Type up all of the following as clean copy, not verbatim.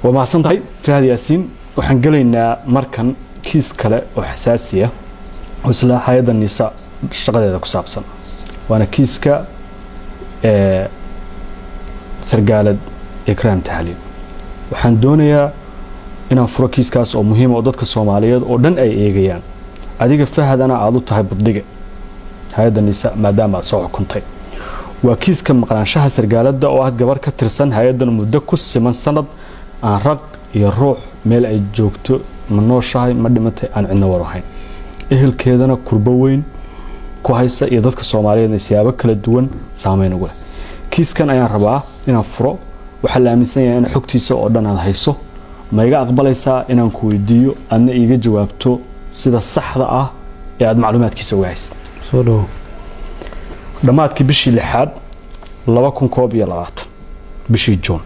وما سنتهي في هذه ياسين وحنقلنا مركن كيس كلا وحساسية وسلا حيدا النساء اشتغل هذا كسابسا وأنا كيسكا سرقالة إكرام تحليل وحن دونيا إن فرو كيسكاس أو مهمة ودتك الصوماليات أو دن أي إيجيان أديك فهد أنا عضوت هاي بالدقة هذا النساء ما دام صوع كنتي وكيس كم مقران شهر سرقالات دا أو هاد قبر كترسن هيدا المدكس من سند عن رق يروح ميل أي جوكتو من نور شهر مدمتي عن عنا وروحين إيه الكيدنا كربوين كويسة يضدك الصومالية نسيابك للدون سامين وله كيس كان أيان ربعة إن فرو وحلا من سنة أنا حكتي سو أردنا هذا هيسو ما يجا أقبل يسا إن كويديو أن يجي جوابته سيدا الصحراء يعد معلومات كيسو وعيس سولو دماتك بشي لحد لواكم كوبيا لغات بشي جون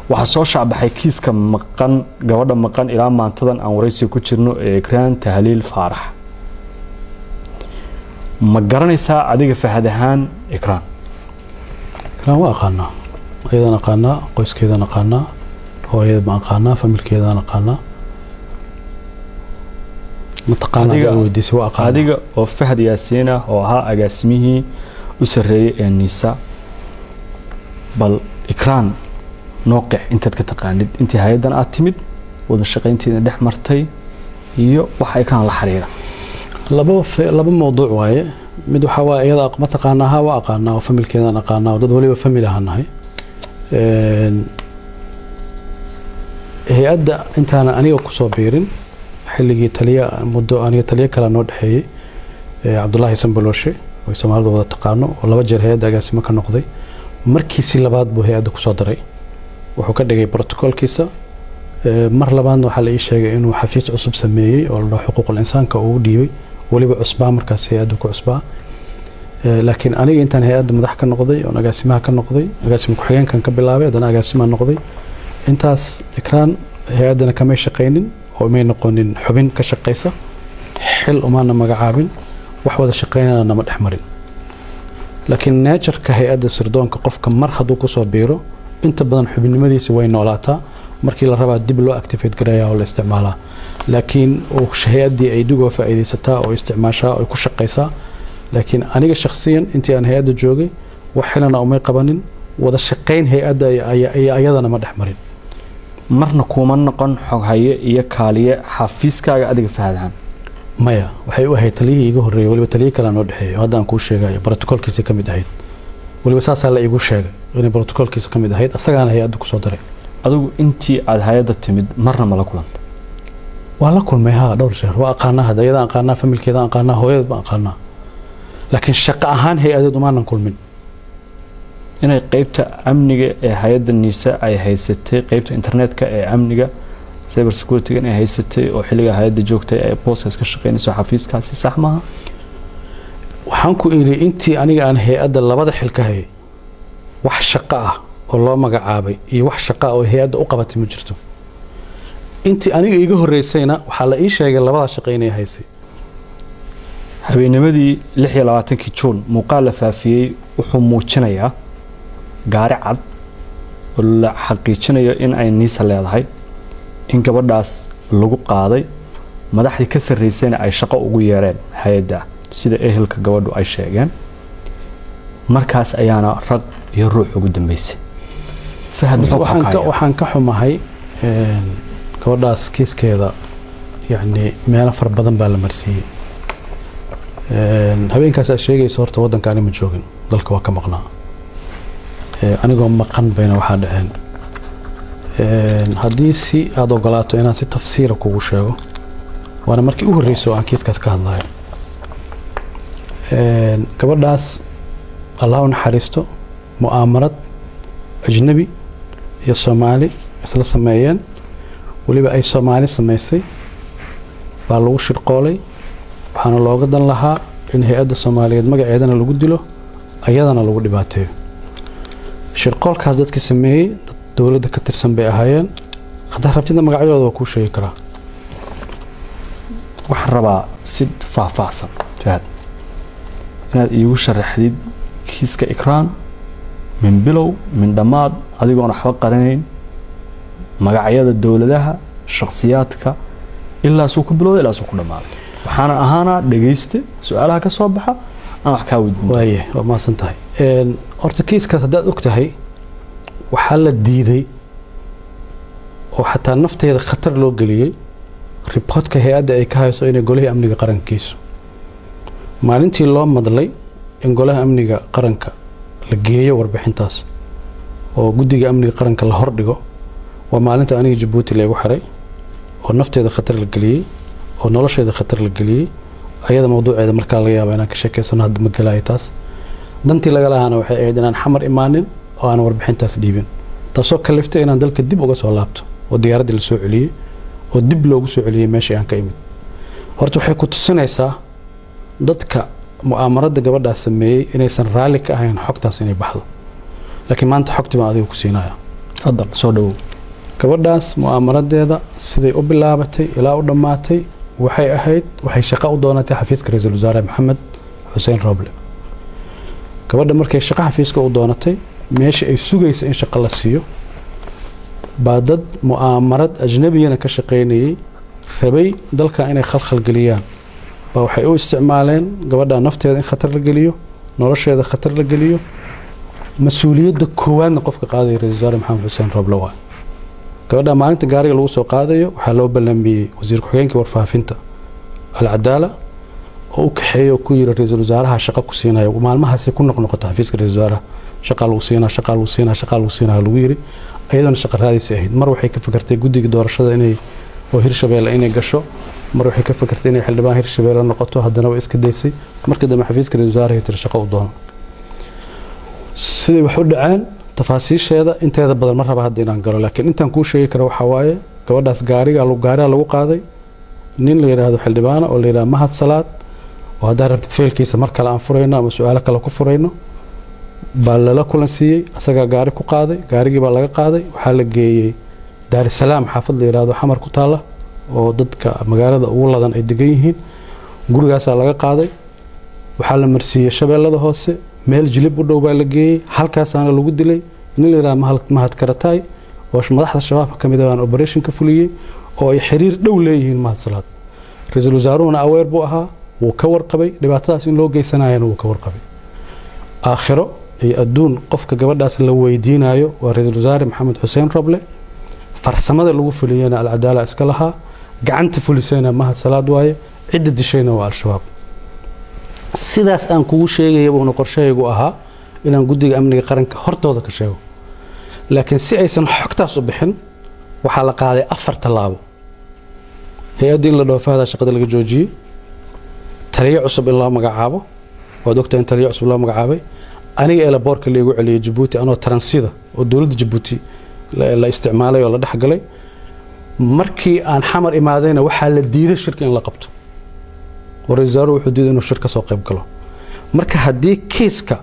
وحصو شعب حيكيس كم مقان قوادا مقان إلى ما انتظن أن وريسي كتشرنو إكران تهليل فارح مقارنيسا عديق فهدهان إكران وأقانا أيضا أقانا قيس كذا نقانا هو أيضا ما أقانا فمل كذا نقانا متقانا داودي سواء أقانا عديق وفهد ياسينا وها أقاسمه أسرية النساء بل إكران نوقع انت كتقاند انت هايدا اتمد ودا شقينتينا دخ martay iyo waxa ay kan la xariira laba mowduuc waaye mid waxa waa iyada ma taqaanaha waa aqaana oo familkeeda aqaana oo dad waliba family ahanahay hay'adda intaana aniga ku soo biirin xilligii taliya muddo aniga taliya kala noo dhaxeeyay Cabdullaahi Sanbaloshe oo Soomaalidu wada taqaano oo laba jeer hay'adda agaasimo ka noqday markii si labaad buu hay'adda ku soo daray wuxuu ka dhigay protocolkiisa mar labaadna waxa la ii sheegay inuu xafiis cusub sameeyay oo la xuquuqul insaanka uu dhiibay waliba cusbaa markaas hay'adda ku cusbaa laakiin aniga intaan hay'adda madax ka noqday oo agaasimaha ka noqday agaasimo ku xigeenkan ka bilaabay hadana agaasimaha noqday intaas Ikraan hay'adana kama shaqeynin oo may noqonin xubin ka shaqeysa xil umaana magacaabin wax wada shaqeynana nama dhaxmarin laakiin nature-ka hay'adda sirdoonka qofka mar haduu ku soo biiro inta badan xubinimadiisa way noolaataa markii la rabaa dib loo activate gareeyaa oo la isticmaalaa laakiin oo hay'adii ay dugo faa'iideysataa oo isticmaashaa oo ku shaqeysaa laakiin aniga shakhsiyan intii aan hay'adda joogay wax xilana umay qabanin wada shaqeyn hay'adda ay ayadana ma dhaxmarin marna kuma noqon xog haye iyo kaaliye xafiiskaaga adiga fahadaan maya waxay u ahayd taliyihii iga horeeyay waliba taliye kale noo dhaxeeyo hadda aan ku sheegayo protocolkiisa ka mid ahayd waliba saasaa la igu sheegay inay protocolkiisa ka mid ahayd asagaana hay'adda ku soo daray adigu intii aad hay'adda timid marna ma la kulantay waa la kulmay haa dhowr jeer waa aqaana hadda iyada aqaana familkeeda aqaana hooyada baan aqaana laakiin shaqo ahaan hay'addu ma aanan kulmin inay qaybta amniga ee hay'adda niisa ay haysatay qaybta internetka ee amniga cyber security ay haysatay oo xilliga hay'adda joogtay ay process ka shaqeynayso xafiiskaasi sax ma waxaan ku iri intii aniga aan hay'adda labada xil ka hayay wax shaqo ah oo loo magacaabay iyo wax shaqo oo hay'adda u qabatay ma jirto intii aniga iga horeysayna waxa la ii sheegay labada shaqo inay haysay habeennimadii 26 June muuqaal la faafiyay wuxuu muujinayaa gaari cad oo la xaqiijinayo in ay niisa leedahay in gabadhaas lagu qaaday madaxdii ka sareysayna ay shaqo ugu yeereen hay'adda sida ehelka gabadhu ay sheegeen markaas ayaana rag iyo ruux ugu dambeysay fahad waxaan ka xumahay gabadhaas kiiskeeda yani meel far badan baa la marsiiyay habeenkaas ay sheegayso horta wadanka aan ma joogin dalka waa ka maqnaa anigoo maqan bayna waxa dhaceen haddii si aad ogolaato inaan si tafsiir kugu sheego waana markii u horeysay aan kiiskaas ka hadlayo gabadhaas Allah u naxariisto mu'aamarad ajnabi iyo Soomaali isla sameeyeen waliba ay Soomaali sameysay baa lagu shirqoolay waxaana looga dan lahaa in hay'adda Soomaaliyeed magaceedana lagu dilo ayadana lagu dhibaateeyo shirqoolkaas dadkii sameeyay dawladda ka tirsan bay ahaayeen hadda rabtida magacyadooda waa ku sheegi karaa waxaan rabaa si faahfaahsan fahad inaad iigu sharaxdid kiiska Ikraan min bilow min dhamaad adigoon waxba qarinayn magacyada dowladaha shakhsiyaadka ilaa suu ku bilowday ilaa suu ku dhamaaday waxaana ahaana dhageyste su'aalaha ka soo baxa aan wax ka weydiin waaye waa maasan tahay horta kiiskaas haddaad og tahay waxaa la diiday oo xataa nafteeda khatar loo geliyey riboodka hay-adda ay ka hayso inay golihii amniga qarankiisu maalintii loo madlay in golaha amniga qaranka la geeyo warbixintaas oo guddiga amniga qaranka la hordhigo waa maalinta aniga Jabuuti lagu xiray oo nafteeda khatar la geliyey oo nolosheeda khatar la geliyey ayada mawduuceeda markaa laga yaabo inaan ka sheekeysano hadda ma galaayo taas dantii laga lahaana waxay ahayd inaan xamar imaanin oo aan warbixintaas dhiibin taasoo kaliftay inaan dalka dib uga soo laabto oo diyaaraddii la soo celiyey oo dib loogu soo celiyey meeshii aan ka imid horta waxay ku tusinaysaa dadka mu'aamarada gabadhaas sameeyey inaysan raalli ka ahayn xogtaas inay baxdo laakiin maanta xogtii baan adiga ku siinaya haddal soo dhawow gabadhaas mu'aamaradeeda siday u bilaabatay ilaa u dhammaatay waxay ahayd waxay shaqo u doonatay xafiiska ra'iisul wasaare maxamed xuseen roble gabadha markay shaqo xafiiska u doonatay meesha ay sugaysa in shaqo la siiyo baa dad mu'aamarad ajnabiyana ka shaqaynayay rabay dalka inay khalkhal geliyaan baa waxay u isticmaaleen gabadha nafteeda in khatar la geliyo nolosheeda khatar la geliyo mas-uuliyadda koowaadna qofka qaadaya ra'iisul wasaare maxamed xuseen roble waa gabadha maalinta gaariga lagu soo qaadayo waxaa loo ballamiyey wasiir ku-xigeenka warfaafinta alcadaala oo u kaxeeyo ku yiri ra'iisul wasaaraha shaqo ku siinayo maalmahaasi ku noqnoqota xafiiska ra'iisul wasaaraha shaqo lagu siinaa lagu yiri ayadana shaqo raadis ahayd mar waxay ka fikirtay guddiga doorashada inay oo Hirshabeelle inay gasho mar waxay ka fikirtay inay xildhibaan Hirshabeelle noqoto haddana way iska daysay markii dambe xafiiska ra'iisul wasaaraha tir shaqo u doono sidii wax u dhaceen tafaasiisheeda inteeda badan ma raba hadda inaan galo laakiin intaan kuu sheegi karo waxa waaye gabadhaas gaariga lagu qaaday nin la yiraahdo xildhibaan oo la yiraahdo Mahad Salaad oo hadda rabtid feelkiisa mar kale aan furayno ama su'aalo kale ku furayno baa la kulan siiyey asaga gaari ku qaaday gaarigii baa laga qaaday waxaa la geeyey Daar es Salaam xaafad la yiraahdo xamar ku taala oo dadka magaalada ugu ladan ay degan yihiin gurigaas laga qaaday waxaa la marsiiyey Shabeellada hoose meel jilib u dhow baa la geeyey halkaasaana lagu dilay nin la yiraahdo Mahad Karatay oo madaxda shabaabka kamid ah operation ka fuliyay oo ay xiriir dhow leeyihiin Mahad Salaad ra'iisul wasaaruhuna aweer buu ahaa wuu ka warqabay dhibaatadaas in loo geysanayana wuu ka warqabay aakhiro ay adduun qofka gabadhaas la weydiinayo waa ra'iisul wasaare maxamed xuseen roble farsamada lagu fuliyayna alcadaala iska lahaa gacanta fulisayna Mahad Salaad waaye cidda dishayna waa al-shabaab sidaas aan kugu sheegay oo qorshaygu ahaa inaan guddiga amniga qaranka hortooda ka sheego laakiin si aysan xogtaas u bixin waxa la qaaday 4 talaabo hay'adda in la dhoofaada shaqada laga joojiyay taliye cusub in loo magacaabo waa doctor taliye cusub loo magacaabay aniga ila boorka leegu celiyay Djibouti anoo transida oo dawladda Djibouti la isticmaalay oo la dhaxgalay markii aan xamar imaadayna waxa la diiday shirka in la qabto waraysaaro wuxuu diiday inuu shirka soo qayb galo marka hadii kiiska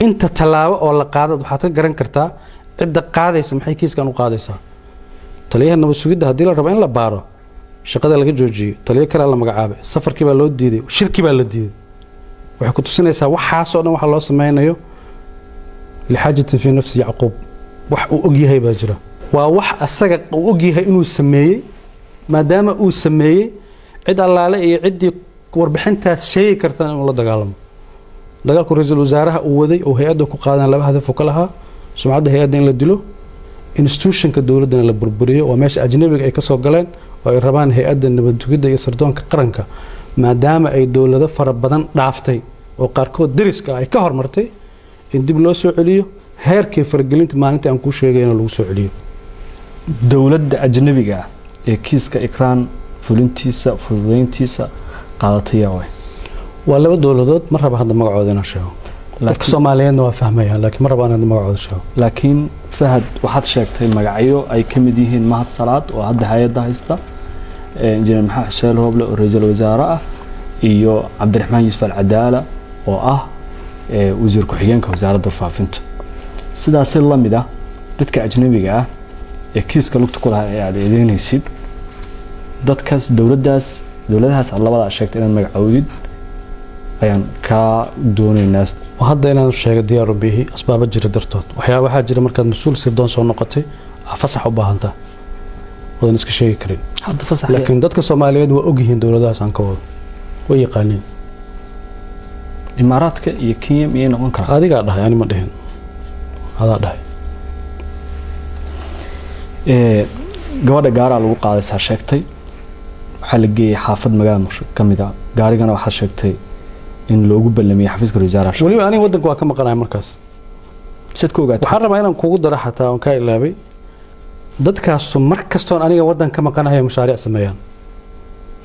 inta talaabo oo la qaado waxaad ka garan kartaa cidda qaadaysa maxay kiiskan u qaadaysaa taliyaha nabad sugidda hadii la rabo in la baaro shaqada laga joojiyo taliye kale la magacaabay safarkii baa loo diiday shirkii baa la diiday waxay ku tusinaysaa waxaas oo dhan waxa loo sameeynayo lixaajatin fi nafsi Yacquub wax uu og yahay baa jira waa wax asaga uu og yahay inuu sameeyay maadaama uu sameeyay cid allaale iyo cidii warbixintaas sheegi kartaan in la dagaalamo dagaalku ra'iisul wasaaraha uu waday oo hay'adda ku qaadan laba hadaf oo kala ahaa sumcadda hay'adda in la dilo institutionka dawladana la burburiyo oo meesha ajnabiga ay ka soo galeen oo ay rabaan hay'adda nabad sugidda iyo sirdoonka qaranka maadaama ay dawlado fara badan dhaaftay oo qaarkood dariska ay ka hormartay in dib loo soo celiyo heerkii fargelinta maalinta aan ku sheegayna lagu soo celiyo dawladda ajnabiga ee kiiska ikraan fulintiisa fududeyntiisa qaadatay way waa laba dawladood mar raba hadda magacooda inaan sheego dadka Soomaaliyeedna waa fahmayaan laakiin mar raba inaan magacooda sheego laakiin Fahad waxaad sheegtay magacyo ay kamid yihiin Mahad Salaad oo hadda hay'adda haysta injineer Maxamed Xuseen Roble oo ra'iisul wasaare ah iyo Cabdiraxmaan Yuusuf Al-Cadaala oo ah wasiir ku-xigeenka wasaaradda faafinta sidaas la mid ah dadka ajnabiga ah ee kiiska lugta ku lahaa ee aad eedeynaysid dadkaas dawladahaas labada sheegtay in magacoodid ayaan ka doonaynaa. hadda inaan sheego diyaar u bihi asbaabo jira dartood waxaa jira markaad mas'uul sirdoon soo noqotay fasax u baahanta wadan iska sheegi karin hadda fasax laakiin dadka Soomaaliyeed waa og yihiin dawladahaas aan ka wado way yaqaaniin imaaraadka iyo Kenya iyo noqon kara adiga dhahay ani ma dhihin hada dhahay gabadha gaara lagu qaaday saa sheegtay waxa la geeyay xaafad magaalada Muqdisho kamida gaarigana waxa sheegtay in loogu ballamiyay xafiiska wasaarada waliba ani wadanka waa ka maqanaay markaas sidku ogaatay waxaan rabaa inaan kugu daro xataa aan ka ilaabay dadkaas mar kastoon aniga wadanka maqanahay mashaariic sameeyaan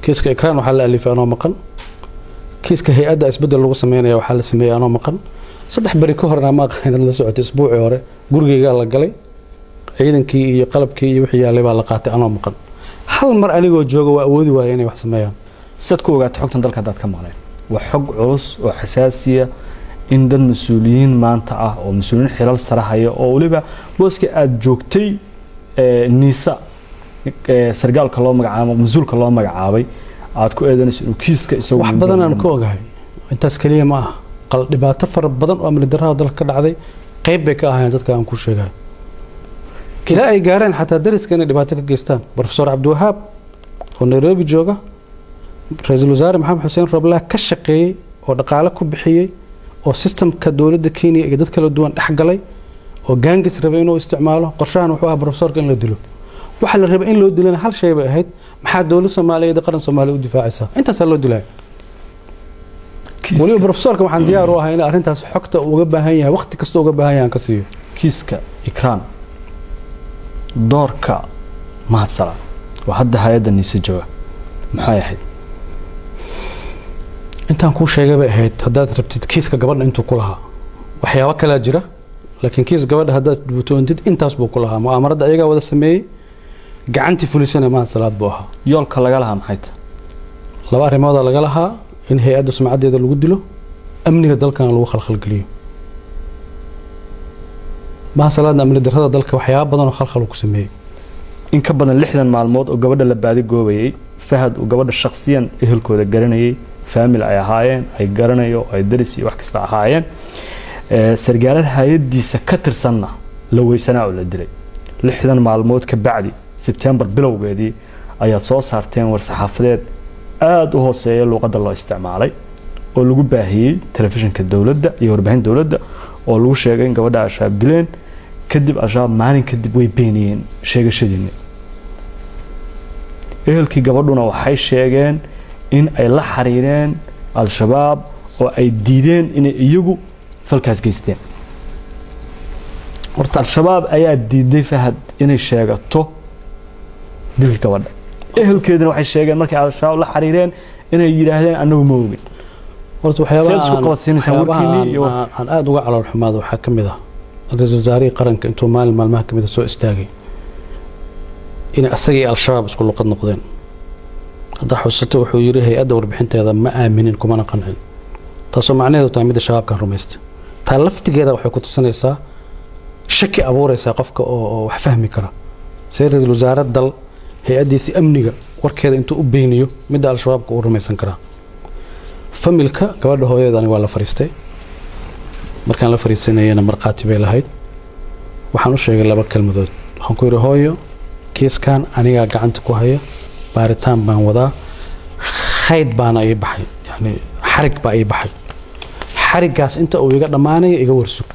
kiiska ikraan waxa la alifay anoo maqan kiiska hay'adda isbedel lagu sameeyo waxa la sameeyay anoo maqan saddex bari ka horna ma aqaan la socotay isbuucii hore gurigeyga la galay ciidankii iyo qalabkii iyo wixii yaalay baa la qaatay anoo maqan hal mar anigoo jooga waa awoodi waayay inay wax sameeyaan sidku ogaatay xogtan dalka dad ka maqnay waa xog culus oo xasaasiya in dad mas'uuliyiin maanta ah oo mas'uuliyiin xilal sare haya oo waliba booska aad joogtay niisa sargaalka loo magacaabo mas'uulka loo magacaabay aad ku eedanayso inuu kiiska isagu wax badan aan ka ogahay intaas kaliya ma aha qal dhibaato fara badan oo amni darrada dalka ka dhacday qayb bay ka ahaayeen dadka aan ku sheegay kila ay gaareen xataa dariska inay dhibaato ka geystaan professor Abdiwahaab oo Nairobi jooga ra'iisul wasaare Maxamed Xuseen Roble ka shaqeeyay oo dhaqaale ku bixiyay oo systemka dawladda Kenya iyo dad kala duwan dhaxgalay oo gaangis rabay inuu isticmaalo qorshahan wuxuu ahaa professorka in la dilo waxa la rabay in loo dilana hal shay bay ahayd maxaa dawladda Soomaaliyeed qaran Soomaaliya u difaacaysaa intaas loo dilay waliba professorka waxaan diyaar u ahay in arrintaas xogta uga baahan yahay waqti kasta uga baahan yahay ka siiyo kiiska ikraan doorka mahadsala waa hadda hay'adda niisa jooga maxay ahayd intaan ku sheegay bay ahayd hadaad rabtid kiiska gabadha intuu ku lahaa waxyaabo kala jira laakiin kiis gabadha hadaad dubtoontid intaas buu ku lahaa mu'aamarada ayaga wada sameeyay gacanti fulisana mahadsalaad buu ahaa yoolka laga lahaa maxay tahay laba arrimood laga lahaa in hay'adda sumcadeeda lagu dilo amniga dalkana lagu khalkhal geliyo mahadsalaadna amni darrada dalka waxyaabo badan oo khalkhal ku sameeyay in ka badan 60 maalmood oo gabadha la baadi goobayay fahad oo gabadha shakhsiyan ehelkooda garanayay family ay ahaayeen ay garanayo ay daris iyo wax kasta ahaayeen sargaalada hay'adiisa ka tirsanna la weysanaa oo la dilay 60 maalmood ka bacdi September bilowgeedii ayaa soo saarteen war saxaafadeed aad u hooseeya luqadda loo isticmaalay oo lagu baahiyay telefishinka dawladda iyo warbaahin dawladda oo lagu sheegay in gabadha ashaab dileen kadib ashaab maalin kadib way beeniyeen sheegashadiina ehelkii gabadhuna waxay sheegeen in ay la xariireen al-shabaab oo ay diideen inay iyagu falkaas geysteen horta al-shabaab ayaa diiday fahad inay sheegato dilka gabadha ehelkeeduna waxay sheegeen markay al-shabaab la xariireen inay yiraahdeen anagu ma ogin horta waxyaabaha aan aad uga calool xumaado waxaa ka mid ah ra'iisul wasaaraha qaranka intuu maalmaha ka mid soo istaagay in asagii al-shabaab isku luqad noqdeen hadda xusato wuxuu yiri hay'adda warbixinteeda ma aaminin kuma qancin taasoo macnaheedu tahay mid shabaabkan rumaystay taa laftigeeda waxay ku tusinaysaa shaki abuuraysa qofka oo wax fahmi kara ra'iisul wasaarada dal hay'adiisi amniga warkeeda intuu u beyniyo mid al-shabaabka uu rumaysan kara familka gabadha hooyadeedana waa la fariistay markaan la fariisanayna marqaati bay lahayd waxaan u sheegay laba kalmadood waxaan ku yiri hooyo kiiskan aniga gacanta ku haya baaritaan baan wadaa khayd baana ay baxay yani xarig baa ay baxay xarigaas inta uu iga dhamaanay iga warsug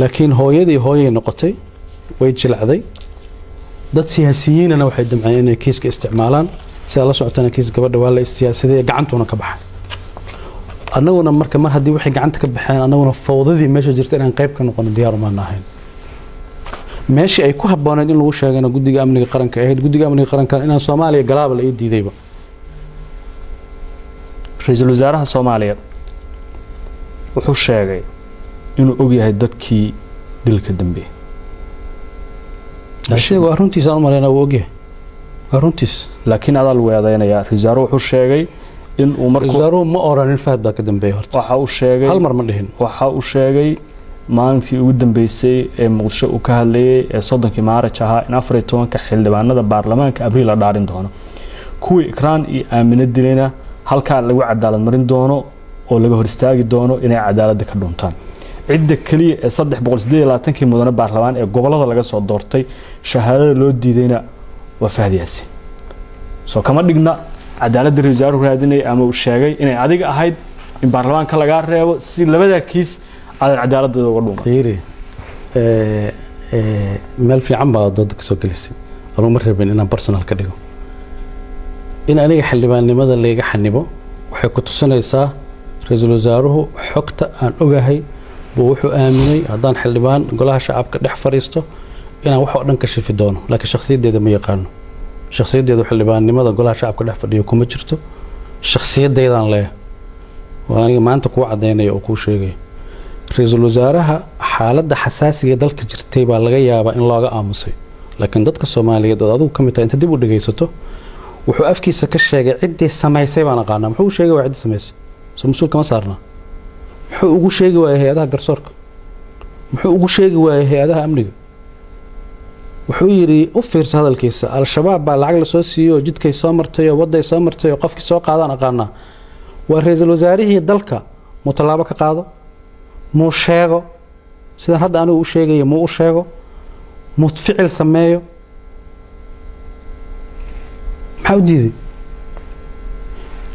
laakiin hooyadii hooyay noqotay way jilacday dad siyaasiyiinna waxay damceen inay kiiska isticmaalaan si la socotana kiis gabadha waa la siyaasadeey gacantuna ka baxay annaguna marka mar hadii wixii gacanta ka baxeen annaguna fawdadii meesha jirtay inaan qayb ka noqono diyaar uma nahayn meeshii ay ku habooneed in lagu sheegana guddiga amniga qaranka ahayd guddiga amniga qaranka inaan Soomaaliya galaab la diidayba ra'iisul wasaaraha Soomaaliya wuxuu sheegay inuu og yahay dadkii dilka dambe asheego aruntiisa aan mareena uu og yahay aruntiis laakiin aad lagu weedaynaya ra'iisul wasaaruhu wuxuu sheegay in uu markuu wasaaruhu ma oranin Fahad baa ka dambeeyay horta waxa uu sheegay hal mar ma dhihin waxa uu sheegay maalintii ugu dambeysay ee Muqdisho uu ka hadlayay ee 30 Maarch ahaa in 14 xildhibaanada baarlamaanka Abriil la dhaarin doono kuwii ikraan iyo aamina dileena halka lagu cadaalad marin doono oo laga hor istaagi doono inay cadaaladda ka dhuntaan cidda kaliya ee 328 mudane baarlamaan ee gobolada laga soo doortay shahaadada loo diidayna waa Fahad Yaasin soo kama dhigna cadaaladda ra'iisul wasaaruhu raadinay ama uu sheegay inay adiga ahayd in baarlamaanka laga reebo si labada kiis aan cadaaladda uga dhuuman fiiri meel fiican baa dad ka soo gelisay anuu ma rabin inaan personal ka dhigo in aniga xildhibaannimada leega xanibo waxay ku tusinaysaa ra'iisul wasaaruhu xogta aan ogahay buu wuxuu aaminay haddaan xildhibaan golaha shacabka dhex fariisto inaan wax oo dhan ka shifi doono laakiin shakhsiyadeeda ma yaqaano shakhsiyadeedu xildhibaannimada golaha shacabka dhex fadhiyo kuma jirto shakhsiyadeedaan leeyahay waa aniga maanta kuu caddaynaya oo kuu sheegaya ra'iisul wasaaraha xaaladda xasaasiga dalka jirtay baa laga yaabaa in looga aamusay laakiin dadka Soomaaliyeed oo adigu kamid tahay inta dib u dhageysato wuxuu afkiisa ka sheegay ciddii samaysay baan aqaanaa muxuu sheegay waa ciddii samaysay soo mas'uul kama saarna muxuu ugu sheegi waayay hay'adaha garsoorka muxuu ugu sheegi waayay hay'adaha amniga wuxuu yiri u fiirso hadalkiisa al-shabaab baa lacag la soo siiyay oo jidkay soo martay oo waday soo martay oo qofkii soo qaadaan aqaanaa waa ra'iisul wasaarihii dalka mutalaabo ka qaado muu sheego sida hadda anigu u sheegay muu u sheego muu ficil sameeyo maxaa u diiday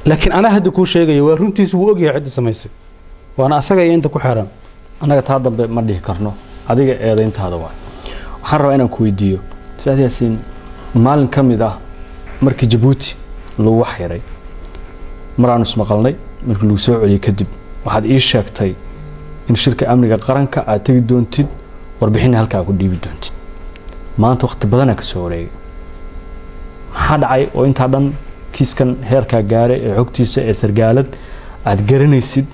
laakiin ana hadda kuu sheegay waa runtiisu wuu ogyahay cidda samaysay waana asaga iyo inta ku xeeran anaga taa dambe ma dhihi karno adiga eedayntaada waa waxaan rabaa inaan ku weydiiyo Fahad Yaasin maalin ka mid ah markii Djibouti lagu xiray maraan ismaqalnay markii lagu soo celiyay kadib waxaad ii sheegtay in shirka amniga qaranka aad tagi doontid warbixin halka ku dhiibi doontid maanta waqti badan ka soo wareegay maxaa dhacay oo inta dhan kiiskan heerka gaaray ee xogtiisa ee sargaalad aad garanaysid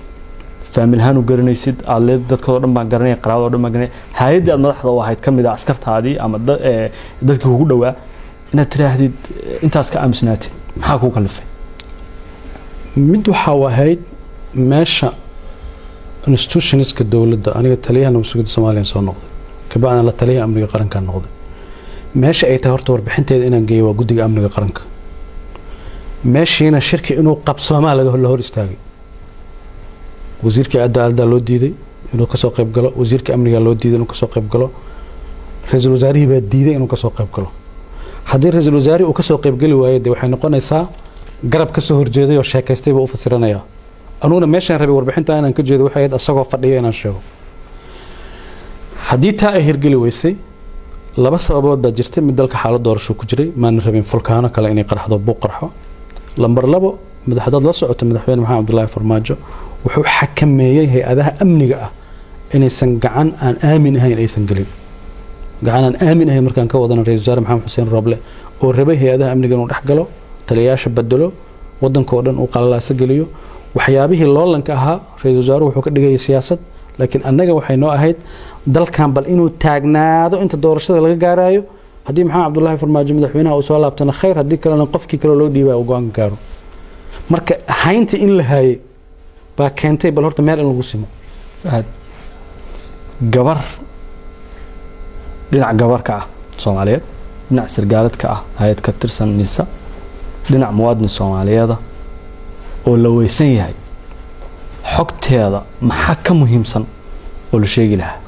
faamilhaan u garanaysid aad dadkooda dhan baan garanay qaraabada dhan baan garanay hay'adda aad madaxda u ahayd kamid ah askartaadii ama dadkii ugu dhawaa inaad tiraahdid intaas ka aamusnaatid maxaa ku kalifay mid waxa wahayd meesha institutionska dawladda aniga taliyaha nabadgelyada Soomaaliya soo noqday ka bacdan la taliyaha amniga qaranka noqday meesha ay tahay horta warbixinteeda inaan geeyo waa guddiga amniga qaranka meeshiina shirki inuu qabsoomaa laga hor istaagay wasiirka cadaaladda loo diiday inuu ka soo qayb galo wasiirka amniga loo diiday inuu ka soo qayb galo ra'iisul wasaarihi baa diiday inuu ka soo qayb galo haddii ra'iisul wasaarihi uu ka soo qayb gali waayo waxay noqonaysaa garab ka soo horjeeday oo sheekaystay buu u fasiranaya anuna meeshaan rabay warbixinta inaan ka jeedo waxay ahayd asagoo fadhiyo inaan sheego haddii taa ay hirgeli weysay laba sababood baa jirtay mid dalka xaalad doorasho ku jiray maan rabin fulkaano kale inay qarxdo buu qarxo lambar 2 madaxda la socota madaxweyne Maxamed Abdullaahi Farmaajo wuxuu xakameeyay hay'adaha amniga ah inaysan gacan aan aamin ahayn aysan galin gacan aan aamin ahayn markaan ka wadana ra'iisul wasaare Maxamed Xuseen Roble oo rabay hay'adaha amniga inuu dhex galo taliyaasha bedelo wadanka oo dhan uu qalalaas galiyo waxyaabihii loolanka ahaa ra'iisul wasaaruhu wuxuu ka dhigay siyaasad laakiin annaga waxay noo ahayd dalkan bal inuu taagnaado inta doorashada laga gaarayo haddii Maxamed Abdullaahi Farmaajo madaxweynaha uu soo laabtana khayr haddii kalena qofkii kale loo dhiibay uu go'aan gaaro marka haynta in la haayay baa keentay bal horta meel in lagu simo Fahad gabar dhinac gabarka ah Soomaaliyeed dhinac sargaaladka ah hay'ad ka tirsan nisa dhinac muwaadin Soomaaliyeed oo la weysan yahay xogteeda maxaa ka muhiimsan oo la sheegi lahaa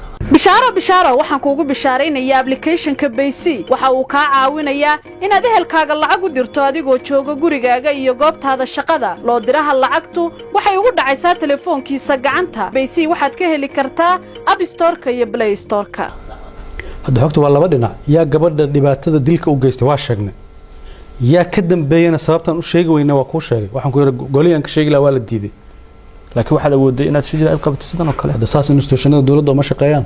bishaaro waxaan kuugu bishaaraynayaa application-ka Baysi waxa uu ka caawinayaa inaad ehelkaaga lacag u dirto adigoo jooga gurigaaga iyo goobtaada shaqada loo diraha lacagtu waxay ugu dhacaysaa telefoonkiisa gacanta Baysi waxaad ka heli kartaa App Store-ka iyo Play Store-ka hadda xogtu waa laba dhinac yaa gabadha dhibaatada dilka u geystay waa sheegnay yaa ka dambeeyana sababtan u sheegi weyna waa ku sheegay waxaan ku yiri goliyan ka sheegi la waa la diiday laakiin waxa la wooday inaad shijir ay qabto sidan oo kale hada saas institutionada dawladda ma shaqeeyaan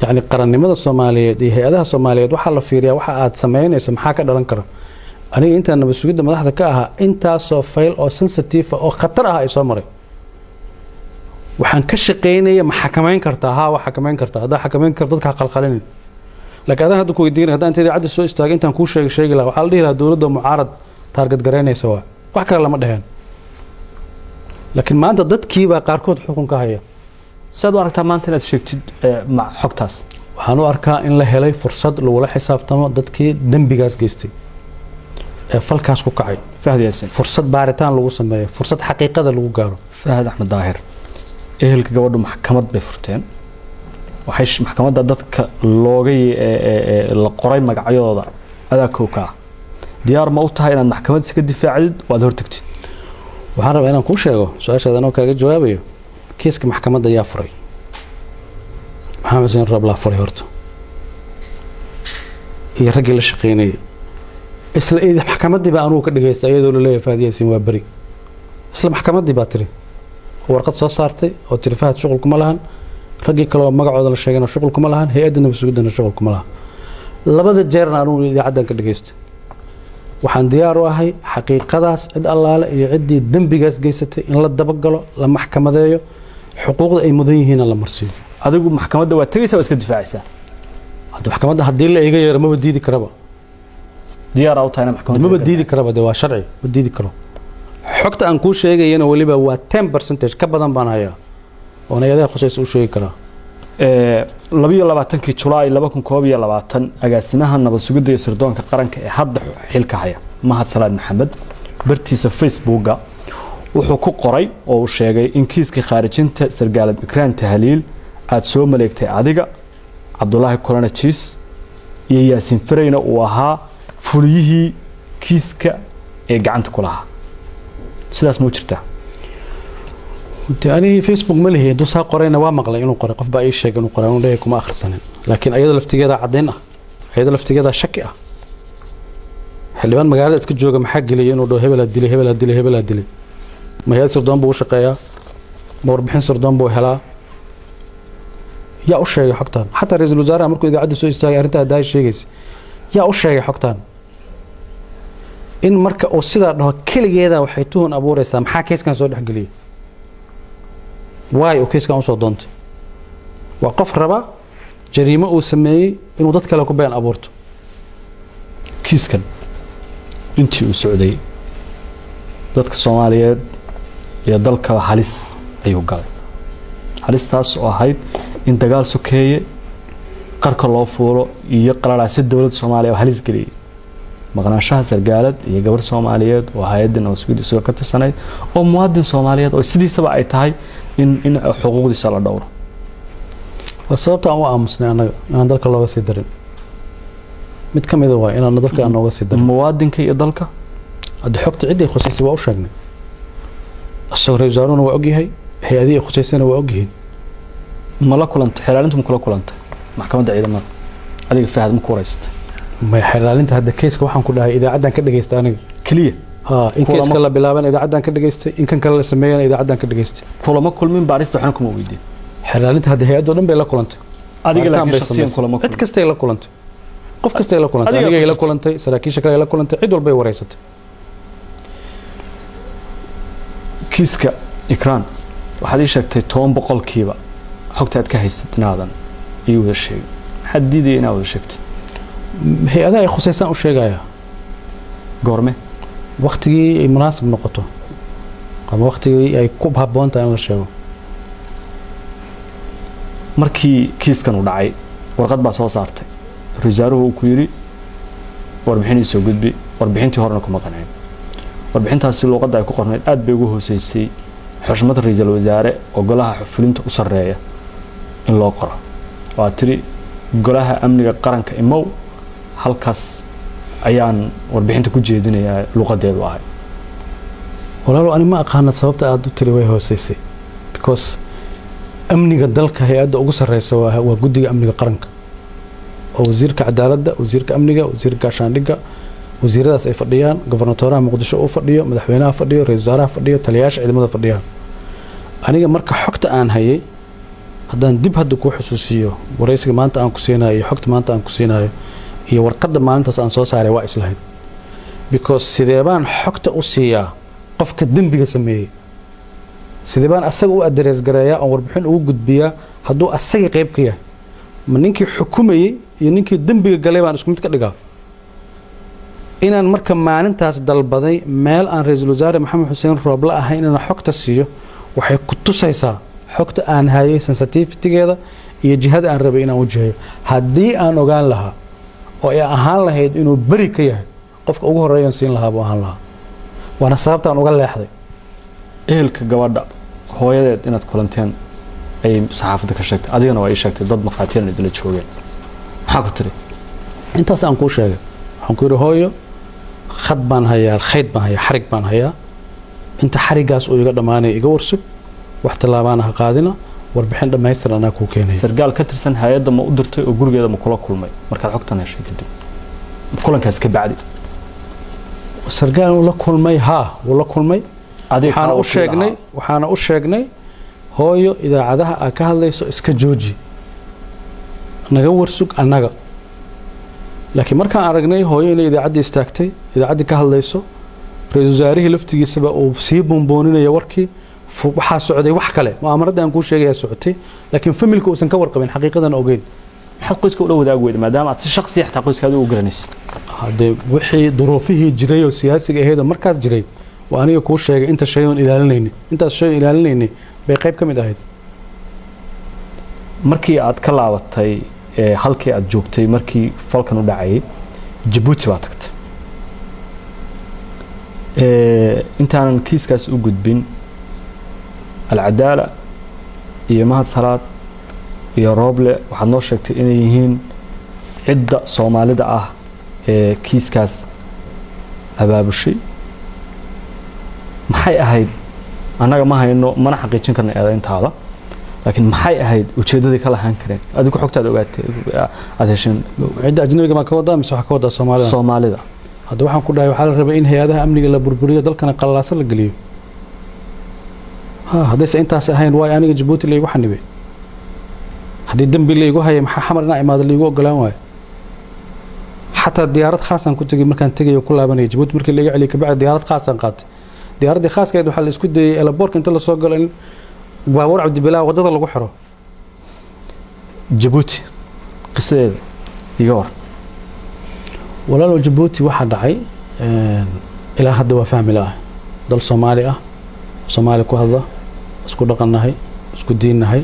yani qarannimada Soomaaliyeed iyo hay'adaha Soomaaliyeed waxa la fiiriyaa waxa aad sameynayso maxaa ka dhalan kara aniga inta nabadgelyada madaxda ka ahaa intaas oo file oo sensitive oo khatar ah ay soo maray waxaan ka shaqeynaya ma xakameyn kartaa ha waxa xakameyn kartaa hada xakameyn kartaa dadka qalqalin laakiin hadda ku weydiin hadda inta cadis soo istaagay intaan ku sheegi la waxa la dhihi lahaa dawladda mucaarad target gareynaysa wax kale lama dhahan laakiin maanta dadkii baa qaarkood xukun ka haya saad u aragtaa maanta inaad sheegtid ma xogtaas waxaan u arkaa in la helay fursad lagu la xisaabtamo dadkii dambigaas geystay ee falkaas ku kacay Fahad Yaasin fursad baaritaan lagu sameeyo fursad xaqiiqada lagu gaaro fahad axmed daahir ehelka gabadhu maxkamad bay furteen waxay maxkamadda dadka looga la qoray magacyadooda adaa kowka diyaar ma u tahay inaad maxkamad iska difaacdid waad hortagtid waxaan rabaa inaan kuu sheego su-aashaada anoo kaaga jawaabayo kiiska maxkamadda yaa furay maxamed xuseen rooblaa furay horta iyo raggii la shaqeynayay isla maxkamaddii baa anugu ka dhageystay iyadoo la leeyahay Fahad Yaasiin waa beri isla maxkamaddii baa tiri warqad soo saartay oo tiri Fahad shuqul kuma lahan raggii kale oo magacooda la sheegana shuqul kuma lahan hay'adda nabadsugiddana shuqul kuma lahan labada jeerna anugu idaacaddan ka dhageystay waxaan diyaar u ahay xaqiiqadaas cid allaale iyo ciddii dembigaas geysatay in la dabagalo la maxkamadeeyo xuquuqda ay mudan yihiin la marsiiyo adigu maxkamadda waa tagaysaa oo iska difaacaysaa hadda maxkamadda haddii la iga yeero maba diidi karaba diyaar u tahay maxkamadda maba diidi karaba de waa sharci ma diidi karo xogta aan kuu sheegayana waliba waa 10% ka badan baan hayaa oo nayada khusayso u sheegi karaa 22 Julaay 2021 agaasimaha nabad sugidda iyo sirdoonka qaranka ee hadda xilka haya Mahad Salaad Maxamed bartiisa Facebooka wuxuu ku qoray oo uu sheegay in kiiska khaarijinta sargaalad Ikraan Tahliil aad soo maleegtay adiga Cabdullaahi Kulana Chiis iyo Yaasiin Fareyna uu ahaa fuliyihii kiiska ee gacanta ku lahaa sidaas ma jirtaa أنا فيسبوك ملهي دوسها قرينا وامقلا إنه قري قف بأي شيء إنه قري إنه ليكم آخر سنة لكن أيضا الافتقاد عدينا أيضا الافتقاد شكئة حلبان مقالة اسكت جوجا محق لي إنه دو هبل هدلي هبل هدلي هبل هدلي ما هي سردان بو شقيا ما ربحين سردان بو هلا يا أشياء حقتان حتى رئيس الوزراء أمركم إذا عدى سوء استاغ أرنتها داي شيء يا أشياء حقتان إن مركا أو سيدا ده كل جيدا وحيتون أبو رئيسا محا كيس كان سود حق لي واي oo kiiska aan soo doontay waa qof raba jariimo uu sameeyay inuu dad kale ku been abuurto kiiskan intii uu socday dadka Soomaaliyeed iyo dalka halis ayuu galay halistaas oo ahayd in dagaal sokeeye qarka loo fuulo iyo qararaasada dawladda Soomaaliya oo halis galiyay maqnaanshaha sargaalad iyo gabar Soomaaliyeed oo hay'adda nabadsugiddda soo ka tirsanay oo muwaadin Soomaaliyeed oo sidiisaba ay tahay in xuquuqdiisa la dhowro wasabta aan u aamusnay anaga aan dalka looga sii darin mid kamid ah waa inaan dalka aan nooga sii darin muwaadinka iyo dalka hadda xogta cidii khusaysi waa u sheegnay asoo reesaaruna waa ogyahay hay'adii khusaysana waa ogyihiin ma la kulantay xilaalintu ma kula kulantay maxkamadda ciidamada adiga Fahad ma ku wareystay ma xilaalinta hadda kiiska waxaan ku dhahay idaacaddan ka dhageystay aniga kaliya إن كيس كلا بلابن إذا عدنا كده جيست إن كان كلا سمينا إذا عدنا كده جيست كل ما كل من باريس تحنا كم ويدين حلالنت هذا هي أدونم بيلا كلنت أديك لكن شخصيا كل ما كل كستي لا كلنت قف كستي لا كلنت أديك لا كلنت سراكي شكل لا كلنت عدول بي وريست كيسك إكران وحدي شكت توم بقول كيبا حكت كهيست نادن يوذ الشيء حديدي أنا وذ شكت هي هذا خصيصا وش جاية قرمه وقتي مناسب نقطه قام وقتي أي كوب هبونت أنا الشيء markii kiiskan u dhacay warqad baa soo saartay risaaruhu ku yiri warbixin soo gudbi warbixintii horena kuma qancin warbixintaasi luqadda ay ku qornayd aad bay ugu hooseysay xushmad ra'iisul wasaare oo golaha fulinta u sareeya in loo qoro waa tiri golaha amniga qaranka imow halkaas ayaan warbixinta ku jeedinayaa luqadeedu ahay walaalo ani ma aqaan sababta aad u tiri way hooseysay because amniga dalka hay'adda ugu sareysa waa guddiga amniga qaranka oo wasiirka cadaaladda wasiirka amniga wasiirka gaashaandhigga wasiiradaas ay fadhiyaan gobernatoraha muqdisho uu fadhiyo madaxweynaha fadhiyo ra'iisul wasaaraha fadhiyo taliyaasha ciidamada fadhiyaan aniga marka xogta aan hayay haddaan dib hadda ku xusuusiyo wareysiga maanta aan ku siinayo xogta maanta aan ku siinayo iyo warqadda maalintaas aan soo saaray waa islahayd because sidee baan xogta u siiyaa qofka dembiga sameeyay sidee baan asaga u address gareeyaa oo warbixin ugu gudbiyaa hadduu asaga qayb ka yahay ma ninkii xukumayay iyo ninkii dembiga galay baan isku mid ka dhigaa inaan marka maalintaas dalbaday meel aan ra'iisul wasaare maxamed xuseen rooble ahayn inaan xogta siiyo waxay ku tusaysaa xogta aan hayay sensitivity-geeda iyo jihada aan rabay inaan wajahayo haddii aan ogaan lahaa oo ay ahaan lahayd inuu beri ka yahay qofka ugu horeeyan siin lahaa buu ahaan lahaa waana sababta aan uga leexday ehelka gabadha hooyadeed inaad kulanteen ay saxaafadda ka sheegtay adigana waa ii sheegtay dad maqaatiyan idila joogeen maxaa ku tiri intaas aan kuu sheegay waxaan ku yidhi hooyo khad baan hayaa khayd baan hayaa xarig baan hayaa inta xarigaas uu iga dhammaanaya iga warsug wax tallaabaana ha qaadina warbixin dhammaystir anaa kuu keenaya sargaal ka tirsan hay-adda ma u dirtay oo gurigeeda ma kula kulmay markaad xogtan heshay kadib kulankaas ka bacdi sargaal uu la kulmay wuu la kulmay waxaana u sheegnay hooyo idaacadaha aad ka hadlayso iska jooji naga warsug annaga laakiin markaan aragnay hooyo inay idaacaddii istaagtay idaacaddii ka hadlayso ra-iisul wasaarihii laftigiisaba uu sii boonbooninaya warkii waxaa socday wax kale mu'aamarada aan kuu sheegayaa socotay laakiin familka uusan ka warqabin xaqiiqadan ogeyn maxaad qoyska ula wadaagi weyda maadaama aad si shakhsi xataa qoyskaada u garanaysa haddee wixii duruufihii jiray oo siyaasiga ahayd oo markaas jiray waa aniga kuu sheegay intaas shay oon ilaalinaynay bay qayb ka mid ahayd markii aad ka laabatay halkii aad joogtay markii falkan u dhacayay Djibouti baa tagtay intaanan kiiskaas u gudbin alcadaala iyo mahad salaad iyo rooble waxaad noo sheegtay inay yihiin cidda soomaalida ah ee kiiskaas abaabushay maxay ahayd annaga ma hayno mana xaqiijin karna eedayntaada laakiin maxay ahayd ujeedadii ka lahaan kareen adigu xogtaad ogaatay aad hesheen cidda ajnabiga ma ka wadaa mise waxa ka wadaa Soomaalida hadda waxaan ku dhahay waxaa la rabay in hay-adaha amniga la burburiyo dalkana qalalaasa la geliyo haddayse intaas ahayn waay aniga Djibouti laygu xanibay haddii dambi laygu hayay maxaa xamar inaa imaado laygu ogolaan waayo xataa diyaarad khaasaan ku tegay markaan tegayo ku laabanaya Djibouti markii laga celiyay kabacdi diyaarad khaasaan qaatay diyaaraddii khaaskayd waxaa la isku dayay elaboorka inta la soo galo in baabuur cabdibilaa wadada lagu xiro Djibouti qisadeeda iga war walaalow Djibouti waxaa dhacay ilaa hadda waa fahmi laah dal Soomaali ku hadla isku dhaqannahay isku diinnahay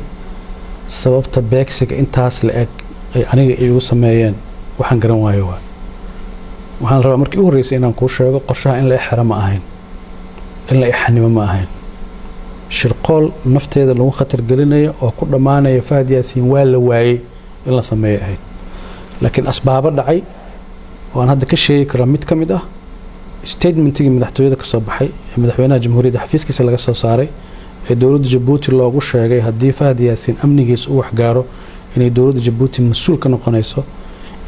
sababta beegsiga intaas la eg ay aniga igu sameeyeen waxaan garan waayo waxaan rabaa markii u horreysay inaan kuu sheego qorshaha in la xiro ma ahayn in la xanimo ma ahayn shirqool nafteeda lagu khatar gelinayo oo ku dhammaanaya Fahad Yaasiin waa la waayay in la sameeyo ahayd laakiin asbaabo dhacay oo aan hadda ka sheegi karo mid ka mid ah statementigii madaxtooyada ka soo baxay ee madaxweynaha jamhuuriyadda xafiiskiisa laga soo saaray ee dowladda Djibouti loogu sheegay haddii Fahad Yaasiin amnigiisa uu wax gaaro inay dowladda Djibouti mas'uul ka noqonayso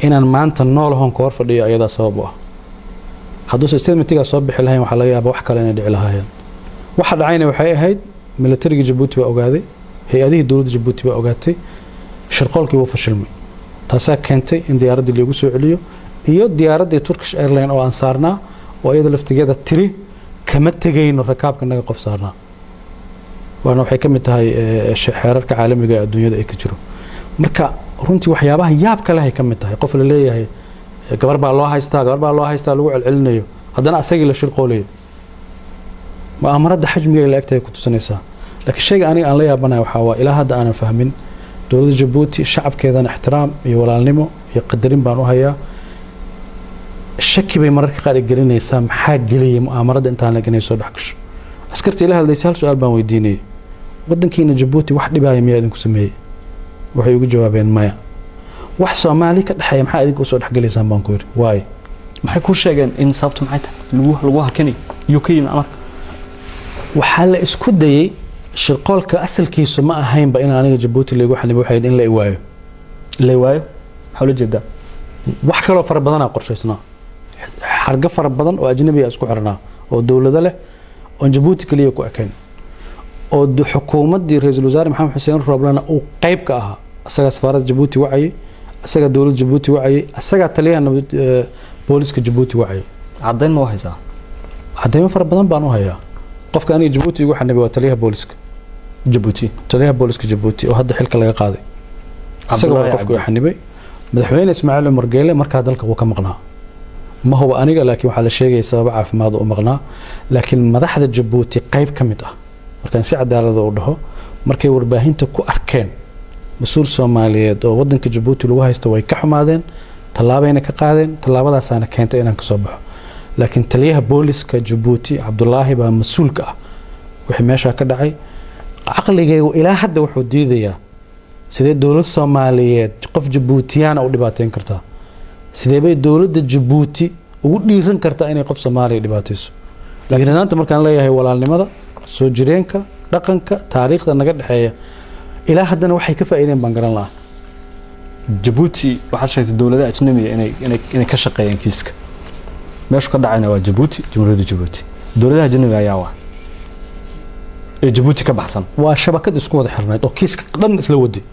inaan maanta nool hoon ka hor fadhiyo ayadaa sabab u ah hadduu statementigaa soo bixi lahayn waxaa laga yaabaa wax kale inay dhici lahaayeen waxa dhacayna waxay ahayd militariga Djibouti baa ogaaday hay-adihii dowladda Djibouti baa ogaatay shirqoolkii wuu fashilmay taasaa keentay in diyaaraddii lagu soo celiyo iyo diyaaraddii Turkish Airlines oo aan saarnaa oo iyada laftigeeda tiri kama tegayno rakaabka naga qof saarnaa waana waxay ka mid tahay xeerarka caalamiga ee adduunyada ay ka jiro marka runtii waxyaabaha yaabka leh ay ka mid tahay qof la leeyahay gabar baa loo haystaa lagu celcelinayo haddana asagii la shirqoolayo mu'aamarada xajmiga ay la egtahay ku tusinaysaa laakiin shayga aniga aan la yaabanayo waxaa waa ilaa hadda aanan fahmin dowladda Djibouti shacabkeedana ixtiraam iyo walaalnimo iyo qadarin baan u hayaa shaki bay mararka qaar gelinaysaa maxaa geliyay mu'aamarada intaan la ganay soo dhaxgasho askarta ila hadlaysay hal su'aal baan weydiinay wadankiina Djibouti wax dhibaaya miyaa idinku sameeyay waxay ugu jawaabeen maya wax Soomaali ka dhaxay maxaa idinku soo dhaxgalaysaan baan ku yiri waay maxay ku sheegeen in sababtu maxay tahay lagu hakani UK amarka waxaa la isku dayay shirqoolka asalkiisu ma ahaynba in aniga Djibouti lagu xanibay waxay in la iwaayo maxaa la jeedaa wax kale oo fara badan aan qorshaysnaa xarga fara badan oo ajnabi ah isku xirnaa oo dawladda leh oo Djibouti kaliya ku ekayn oo xukuumaddii ra'iisul wasaare Maxamed Xuseen Rooblana uu qayb ka ahaa asaga safaaradda Djibouti wacay asaga dawladda Djibouti wacay asaga taliyaha booliska Djibouti wacay caddayn ma haysaa caddayn fara badan baan u hayaa qofka aniga Djibouti ugu xanibay waa taliyaha booliska Djibouti oo hadda xilka laga qaaday asaga waa qofka xanibay madaxweyne Ismaaciil Umar Geele markaa dalka uu ka maqnaa ma huwa aniga laakiin waxa la sheegay sabab caafimaad oo maqnaa laakiin madaxda Djibouti qayb ka mid ah markaan si cadaalad u dhaho markay warbaahinta ku arkeen mas'uul Soomaaliyeed oo wadanka Djibouti lagu haysto way ka xumaadeen talaabayna ka qaadeen talaabadaasana keentay inaan ka soo baxo laakiin taliyaha booliska Djibouti Cabdullaahi baa mas'uulka ah wixii meesha ka dhacay caqligaygu ilaa hadda wuxuu diidayaa sidee dowlad Soomaaliyeed qof Jabuutiyaan u dhibaateyn kartaa sidee bay dowladda Jabuuti ugu dhiiran kartaa inay qof Soomaaliya dhibaateyso laakiin markaan leeyahay walaalnimada soo jireenka dhaqanka taariikhda naga dhaxeeya ilaa haddana waxay ka faa'iideen baan garan lahaa Jabuuti waxaa sheegtay dowladaha ajnabiga inay ka shaqeeyaan kiiska meeshu ka dhacayna waa Jabuuti jamhuuriyadda Jabuuti dowladaha ajnabiga ayaa waa ee Jabuuti ka baxsan waa shabakad isku wada xirnayd oo kiiska dhan isla waday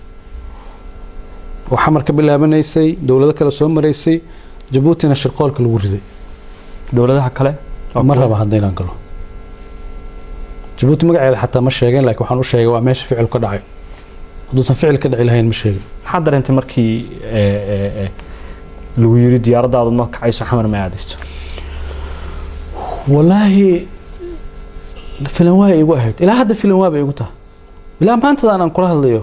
waxa marka bilaabanaysay dowlado kale soo mareysay Jabuutina shirqoolka lagu riday dowladaha kale ma raba haddaynan galo Jabuuti magaceeda xataa ma sheegeen laakiin waxaan u sheegay waa meesha ficil ka dhacay hadduusan ficil ka dhici lahayn ma sheegin maxaa dareentay markii lagu yiri diyaaradaadu ma kacayso xamar ma aadayso wallaahi filan waa igu ahayd ilaa hadda filan waa igu tahay ilaa maanta aan kula hadlayo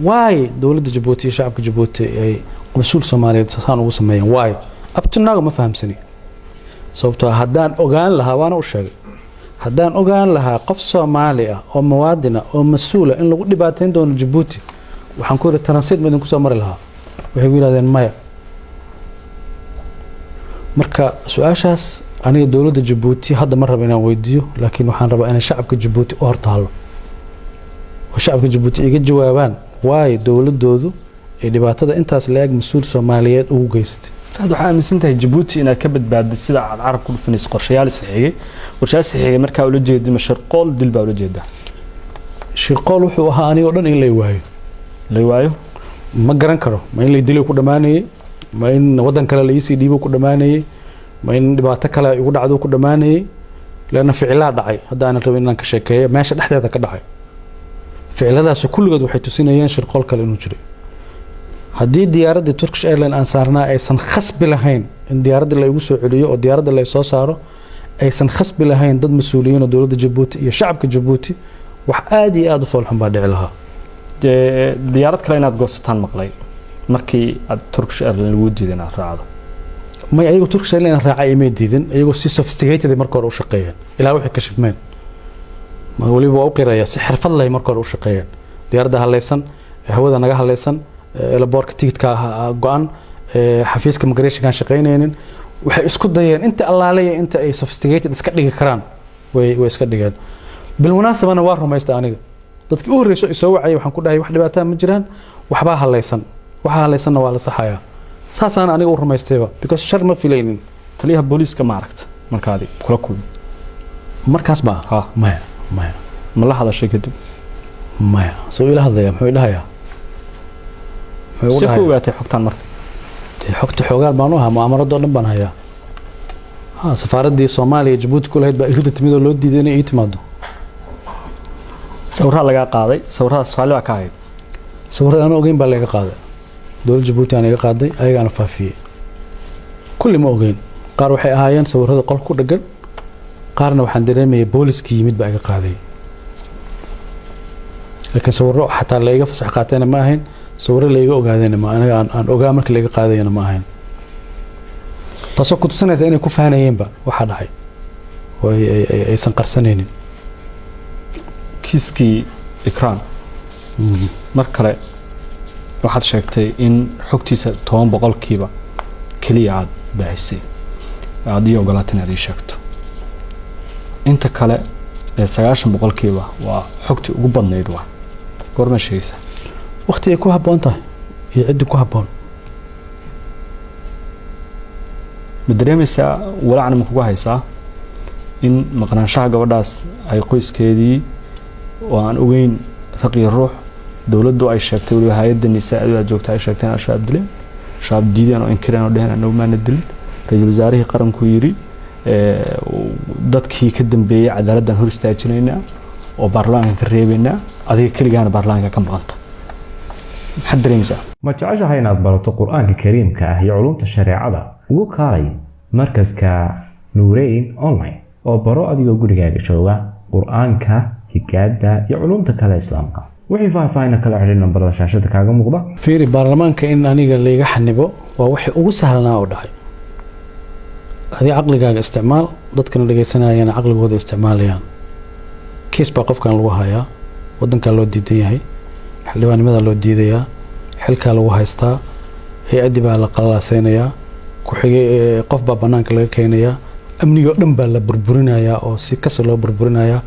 waay dowladda Jabuuti iyo shacabka Jabuuti ay qubsul Soomaaliyeed saan ugu sameeyeen waay abtunaaga ma fahamsani sababtoo haddaan ogaan lahaa waana u sheegay haddaan ogaan lahaa qof Soomaali ah oo muwaadin ah oo mas'uul ah in lagu dhibaateyn doono Jabuuti waxaan ku yiri transit ma idin ku soo mari lahaa waxay u yiraahdeen maya marka su'aashaas aniga dowladda Jabuuti hadda ma rabo inaan weydiiyo laakiin waxaan rabaa in shacabka Jabuuti u hortaalo oo shacabka Jabuuti iga jawaabaan waay dowladoodu ee dhibaatada intaas la eg mas'uul Soomaaliyeed ugu geystay fahad waxa aaminsantahay Jabuuti inay ka badbaadid sida aad carab ku dhufanayso qorshayaal saxiixay markaa ula jeedo shirqool dil baa ula jeeda shirqool wuxuu ahaa aniga dhan in la waayo ma garan karo ma in la dilay ku dhamaanayay ma in wadan kale la isi dhiibo ku dhamaanayay ma in dhibaato kale ugu dhacdo ku dhamaanayay leena ficilaa dhacay hadda aan rabin inaan ka sheekeeyo meesha dhexdeeda ka dhacay ficiladaas kulligood waxay tusinayeen shirqool kale inuu jiray haddii diyaaradda Turkish Airlines aan saarnaa aysan khasbi lahayn in diyaaradda la igu soo celiyo oo diyaaradda la soo saaro aysan khasbi lahayn dad mas'uuliyiin oo dowladda Jabuuti iyo shacabka Jabuuti wax aad iyo aad u foolxun baa dhici lahaa diyaarad kale inaad goosataan maqlay markii aad Turkish Airlines lagu diiday inaad raacdo ma ayagu Turkish Airlines raacay ma diidin ayagu si sophisticated markii hore u shaqeeyeen ilaa wixii ka shifmeen ma waliba waa u qiraya si xirfad leh markii hore u shaqeeyeen diyaaradda halaysan hawada naga halaysan laboorka tigidka go'an xafiiska migration kan shaqeynayeen waxay isku dayeen inta allaalaya inta ay sophisticated iska dhigi karaan way iska dhigeen bil munaasabana waa rumaystay aniga dadkii u horeeyay soo wacay waxaan ku dhahay wax dhibaato ma jiraan waxba halaysan waxa halaysanna waa la saxayaa saasaan aniga u rumaystayba because shar ma filaynin taliyaha booliska ma aragta markaadi kula kulmi markaas ba maya ma la hadashay kadib maya soo ila hadlaya muxuu dhahayaa si ku ogaatay xogtaan marka xogta xogaal baan u ahaa mu'aamarado dhan baan hayaa safaaradii Soomaaliya Jabuuti ku lahayd baa irida timid oo loo diiday inay ii timaado sawirada laga qaaday sawirada Soomaaliya waa ka hayd sawirada aan ogeyn baa laga qaaday dowladda Jabuuti aan iga qaaday ayagana faafiyay kulli ma ogeyn qaar waxay ahaayeen sawirada qol ku dhagan qaarna waxaan dareemayay booliskii yimid baa iga qaaday laakiin sawirro xataa la iga fasax qaatayna ma ahayn sawirro la iga ogaadayna ma aniga aan ogaa markii la iga qaadayna ma ahayn taasoo ku tusinaysa inay ku fahanayeenba waxa dhacay way aysan qarsanaynin kiiskii Ikraan mar kale waxaad sheegtay in xogtiisa 10% kaliya aad baahisay aad iyo ogolaatay inaad sheegto inta kale 90% waa xogtii ugu badnayd waa goorma sheegaysaa waqti ay ku habboon tahay iyo cid ku habboon madareemaysaa walacna ma kugu haysaa in maqnaanshaha gabadhaas ay qoyskeedii oo aan ogeyn raqiy ruux dawladdu ay sheegtay waliba hay'adda nisaa'adu ay joogtay ay sheegteen shaab dileen shaab diideen oo inkireen oo dheheen annagu maana dilin ra'iisul wasaarihii qaranku yiri dadkii ka dambeeyay cadaaladdan hor istaajinayna oo baarlamaanka ka reebayna adiga kaligaana baarlamaanka ka maqanta maxaad dareemaysaa ma jeceshahay inaad barato qur-aanka kariimka ah iyo culumta shareecada ugu kaalay markaska nuureyn online oo baro adigoo gurigaaga jooga qur-aanka higaada iyo culumta kale islaamka wixii faahfaahin kala xiriir nambarada shaashada kaaga muuqda fiiri baarlamaanka in aniga layga xanibo waa wixii ugu sahlanaa oo dhacay adii caqligaaga isticmaal dadkana dhageysanayana caqligooda isticmaalayaan kiis baa qofkan lagu hayaa wadankaa loo diidan yahay xildhibaannimadaa loo diidayaa xilkaa lagu haystaa hay-addii baa la qalalaaseynaya ku-xigay qof baa bannaanka laga keenayaa amnigoo dhan baa la burburinayaa oo si kasta loo burburinayaa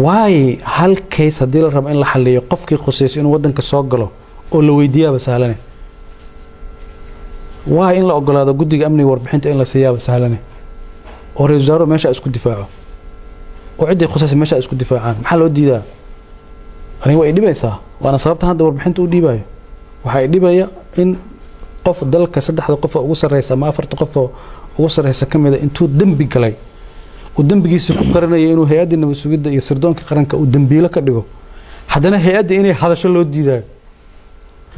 waayo hal case haddii la rabo in la xaliyo qofkii khusayso inuu wadanka soo galo oo la weydiiyaaba sahlane waayo in la ogolaado guddiga amniga warbixinta in la siiyaaba sahlane oo ra-iisul wasaaruhu meesha isku difaaco oo ciddii khusaysa meesha isku difaacaan maxaa loo diidaa aniga way dhibaysaa waana sababta hadda warbixinta u dhiibayo waxaa dhibaya in qof dalka 3 qof oo ugu sareysa ama 4 qof oo ugu sareysa kamida intuu dambi galay uu dambigiisa ku qaranaya inuu hay'adda nabad sugidda iyo sirdoonka qaranka uu dambiilo ka dhigo haddana hay'adda inay hadasho loo diidayo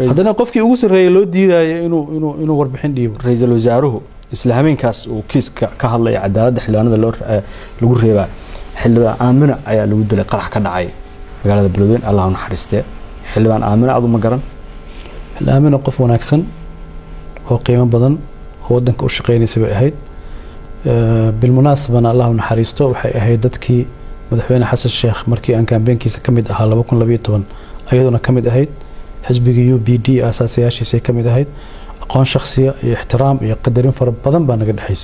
haddana qofkii ugu sareeyay loo diidayo inuu warbixin dhiibo ra'iisul wasaaruhu isla habeenkaas uu kiiska ka hadlay cadaaladda xildhibaanada lagu reebay xildhibaan Aamina ayaa lagu dilay qarax ka dhacay magaalada Beledweyne Allah u naxariistay xildhibaan Aamina adu ma garan Aamina qof wanaagsan oo qiimo badan oo wadanka u shaqeynaysa bay ahayd بالمناسبة الله نحرسته وحي أهي دتكي مدحوينا حسن الشيخ مركي أن كان بينكي كمد أها 2012 أيضا كمد أهيد حزب يو بي دي أساسياشي سي كمد أهيد أقوان شخصية احترام يقدرين فرب بدن بانا قد حيس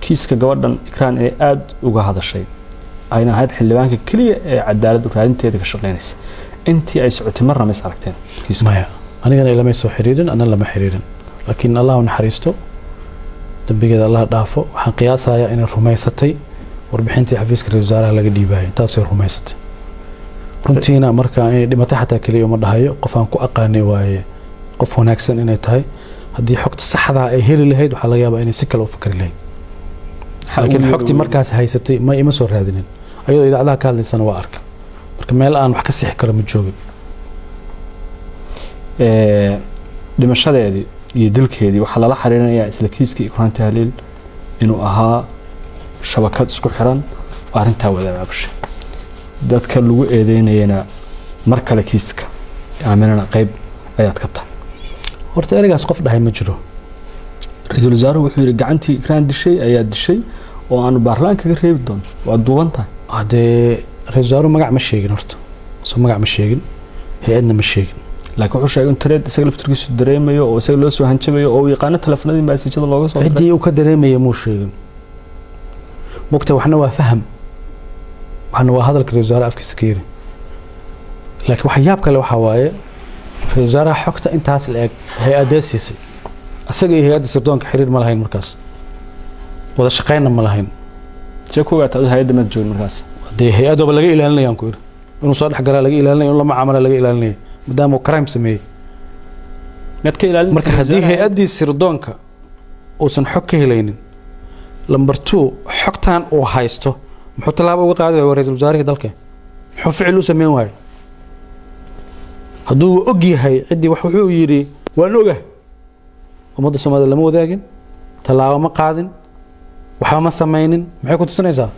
كيسك قواردن إكران إيه آد وقا هذا الشيء أين هاد حلوانك كلية عدالة وكرادين تيدك الشغلينيس انتي أي سعوتي مرة ما يسعركتين مايا أنا قانا إلا ما يسو حريرا أنا لما حريرا لكن الله نحرسته dambigeeda Allah dhaafo waxaan qiyaasayaa inay rumaysatay warbixintii xafiiska ra'iisul wasaaraha laga dhiibay taasoo rumaysatay runtiina marka ay dhimatay xataa kaliya uma dhahayo qof aan ku aqaanay waaye qof wanaagsan inay tahay haddii xogta saxda ah ay heli lahayd waxa laga yaabaa inay si kale u fikri lahayd laakiin xogtii markaas haysatay ma ima soo raadinin ayadoo idaacadaha ka hadlaysana waa arka marka meel aan wax ka sixi karo ma joogin dhimashadeedii iyo dilkeedii waxa lala xariirinayaa isla kiiskii Ikraan Tahliil inuu ahaa shabakad isku xiran oo arinta wadaabashay dadka lagu eedeynayna mar kale kiiska Aaminana qayb ayaad ka tahay horta erigaas qof dhahay ma jiro ra'iisul wasaaruhu wuxuu yiri gacantii Ikraan dishay ayaa dishay oo aanu baarlamaanka ka reebi doon waa duuban tahay hadee ra'iisul wasaaruhu magac ma sheegin horta soo magac ma sheegin hay'adna ma sheegin laakiin wuxuu sheegay in tareed isaga laftirkiisu dareemayo oo isaga loo soo hanjabayo oo yaqaan telefoonadii maasajada looga soo cidii uu ka dareemayo muu sheegin mugta waxna waa faham waxna waa hadalka ra'iisul wasaaraha afkiisa ka yiri laakiin waxa yaab kale waxa waaye ra'iisul wasaaraha xogta intaas la eg hay'adda siisay asaga iyo hay'adda sirdoonka xiriir ma lahayn markaas wada shaqeynna ma lahayn jeekoga taad hay'adda ma joogin markaas hadii hay'adda laga ilaalinayo aan ku yiri inuu soo dhex galaa laga ilaalinayo in la macaamalo laga ilaalinayo maadaama crime sameeyay nadka ilaalin marka hadii hay'adii sirdoonka uusan xog ka helaynin number 2 xogtan uu haysto muxuu talaabo uga qaaday ra'iisul wasaaraha dalka muxuu ficil u sameeyay waay haduu og yahay cidii wax wuxuu yiri waan ogahay umada Soomaaliya lama wadaagin talaabo ma qaadin waxa ma sameeynin maxay ku tusinaysaa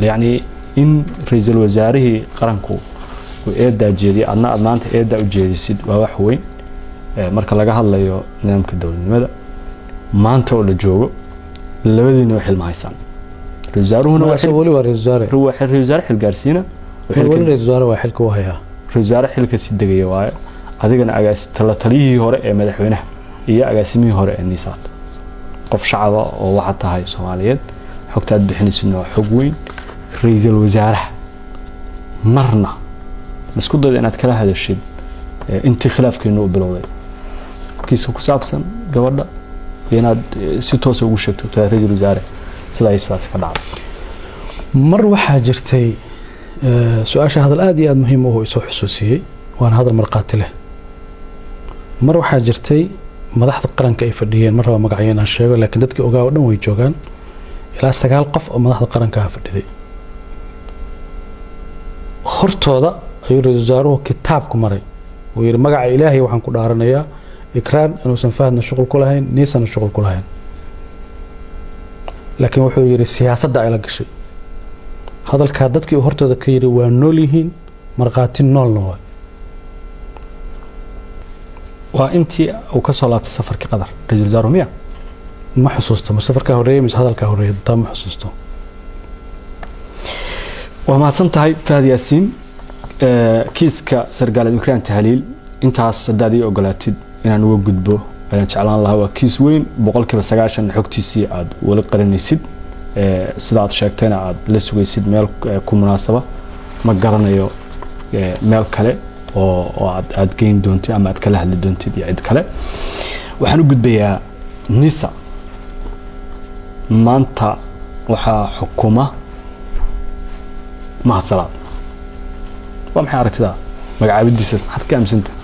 يعني إن رئيس الوزراء قرنكو وإيدا جدي أنا أدنانت إيدا وجديد وواحوين مركز لقى هلا يو نعم كدول لماذا ما أنت ولا جو لبدي نوح المعيسان رئيس هنا واحد ولا رئيس روح رئيس حل جارسينا ولا رئيس واحد كوهيا رئيس حل كسيدقية واي هذا كان أجاس تلاتليه هراء مدحونه هي أجاسمي هراء النسات قف شعبه وواحد هاي الصوماليات حكت بحني سنة حقوين رئيس الوزراء مرنا بس كنت أنا أتكلم هذا الشيء أنت خلاف كأنه بالوضع كيس كسابسن جواردا يناد ستوس وشكت بتاع رئيس الوزراء سلا يسلاس كذا مر وحاجرتي سؤال هذا الآدي مهم وهو يسوي حسوسي وأنا هذا المرقات له مر وحاجرتي مدحت القرن كيف الدين مرة مقعين هالشيء لكن دتك أوجا ويجوجان إلى استقال قف مدحت القرن كيف الدين hortooda ayuu ra'iisul wasaaruhu kitaabku maray oo yiri magaca Ilaahay waxaan ku dhaaranayaa Ikraan inuusan faahna shuqul ku lahayn niisan shuqul ku lahayn laakiin wuxuu yiri siyaasadda ay la gashay hadalka dadkii hortooda ka yiri waa nool yihiin marqaati noolna waa intii uu ka soo laabtay safarkii qadar ra'iisul wasaaruhu miya ma xusuusto safarka horeeyay mis hadalka horeeyay taa ma xusuusto ومحسن تهي فهد ياسين كيسكا سرقالة إكرام تهليل intaas sadaadii ogolaatid inaan uga gudbo ayaan jeclaan lahaa waa kiis weyn boqolkiiba 90 xogtiisii aad wali qaranaysid sida aad sheegtayna aad la sugaysid meel ku munaasaba ma garanayo meel kale oo aad geyn doontid ama aad kala hadli doontid iyo cid kale waxaan u gudbayaa nisa maanta waxaa xukuma mahadsalaad waa maxay aragtida magacaabidiisa maxaad ka aaminsantahay